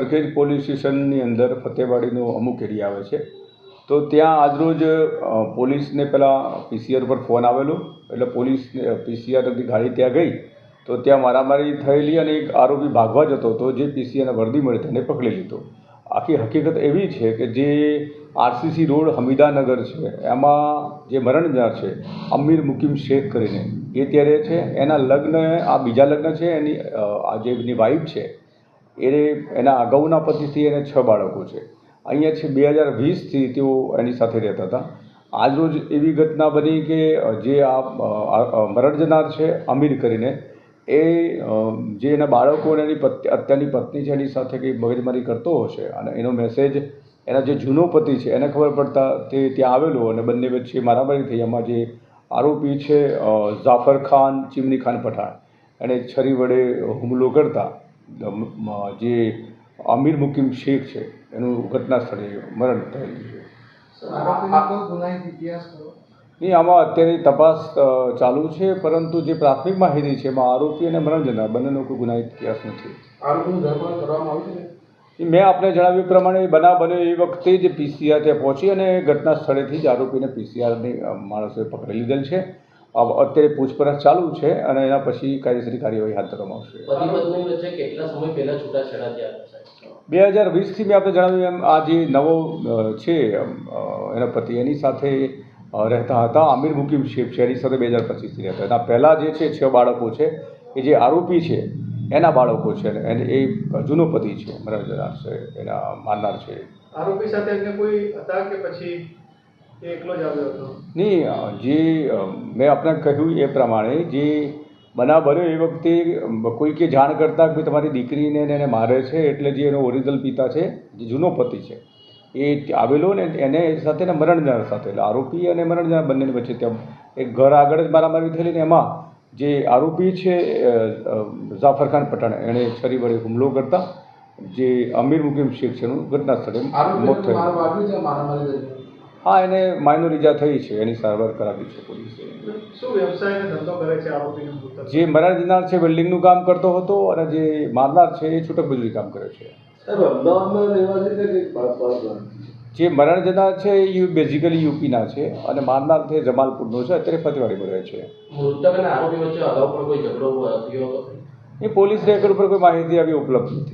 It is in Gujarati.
સરખેજ પોલીસ સ્ટેશનની અંદર ફતેવાડીનો અમુક એરિયા આવે છે, તો ત્યાં આજરોજ પોલીસને પહેલાં પીસીઆર પર ફોન આવેલો, એટલે પોલીસ પીસીઆરની ગાડી ત્યાં ગઈ તો ત્યાં મારામારી થયેલી અને એક આરોપી ભાગવા જતો હતો, જે પીસીઆરની વર્દી મળી તેને પકડી લીધો. આખી હકીકત એવી છે કે જે આરસીસી રોડ હમીદાનગર છે એમાં જે મરણ જનાર છે અમીર મુકીમ શેખ કરીને એ ત્યારે છે, એના લગ્ન આ બીજા લગ્ન છે, આ જે એની વાઈફ છે એના અગાઉના પતિથી એને 6 બાળકો છે. અહીંયા છે 2020થી તેઓ એની સાથે રહેતા હતા. આજરોજ એવી ઘટના બની કે જે આ મરણ જનાર છે અમીર કરીને એ જે એના બાળકો અને એની અત્યારની પત્ની છે એની સાથે કંઈ મગજમારી કરતો હશે અને એનો મેસેજ એના જે જૂનો પતિ છે એને ખબર પડતા તે ત્યાં આવેલો અને બંને વચ્ચે મારામારી થઈ. એમાં જે આરોપી છે જાફર ખાન ચીમની ખાન પઠાણ એણે છરી વડે હુમલો કરતા જે અમીર મુકીમ શેખ છે એનું ઘટના સ્થળે મરણ થયેલું છે. નહીં, આમાં અત્યારે તપાસ ચાલુ છે, પરંતુ જે પ્રાથમિક માહિતી છે એમાં આરોપી અને મરણ જનાર બંનેનો કોઈ ગુનાહિત ઇતિહાસ નથી. મેં આપને જણાવ્યું પ્રમાણે બનાવ બન્યો એ વખતે જ પીસીઆર ત્યાં પહોંચી અને ઘટના સ્થળેથી જ આરોપીને પીસીઆરની માણસોએ પકડી લીધેલ છે. અત્યારે પૂછપરછ ચાલુ છે અને એના પછી કાયદેસરની કાર્યવાહી હાથ ધરવામાં આવશે. 2020થી મેં આપણે જણાવ્યું એમ આ જે નવો છે એના પતિ એની સાથે રહેતા હતા અમીર મુકીમ શેખ છે, એની સાથે 2025થી રહેતા. એના પહેલાં જે છે 6 બાળકો છે એ જે આરોપી છે એના બાળકો છે અને એ જૂનો પતિ છે, મરણ જનાર છે, એના મારનાર છે. આરોપી સાથે એમને કોઈ હતા કે પછી એકલો જ આવ્યો હતો? નહીં, જે મેં આપણે કહ્યું એ પ્રમાણે જે બનાવ બન્યો એ વખતે કોઈકે જાણ કરતાં કે તમારી દીકરીને એને મારે છે, એટલે જે એનો ઓરિજિનલ પિતા છે જે જૂનો પતિ છે એ આવેલો ને એને સાથે ને મરણ જનાર સાથે, એટલે આરોપી અને મરણ જનાર બંનેની વચ્ચે ત્યાં એક ઘર આગળ જ મારામારી થયેલી ને એમાં જે આરોપી છે જાફર ખાન પઠાણ એણે છરી વડે હુમલો કરતા જે અમીર મુકીમ શેખ છે એનું ઘટના સ્થળે મોત થયું. હા, એને માઇનોર ઈજા થઈ છે, એની સારવાર કરાવી છે પોલીસે. શું વ્યવસાય ધંધો કરે છે આરોપીનો? જે મરણ જનાર છે વેલ્ડિંગનું કામ કરતો હતો અને જે મારનાર છે એ છૂટક મજૂરી કામ કરે છે. જે મરણ જનાર છે એ બેઝિકલી યુપીના છે અને મારનાર છે જમાલપુરનો છે, અત્યારે ફતેવાડીમાં રહે છે. મૃતક અને આરોપી વચ્ચે અગાઉ પણ કોઈ ઝઘડો થયો હતો? એ પોલીસ રેકોર્ડ પર કોઈ માહિતી આવી ઉપલબ્ધ નથી.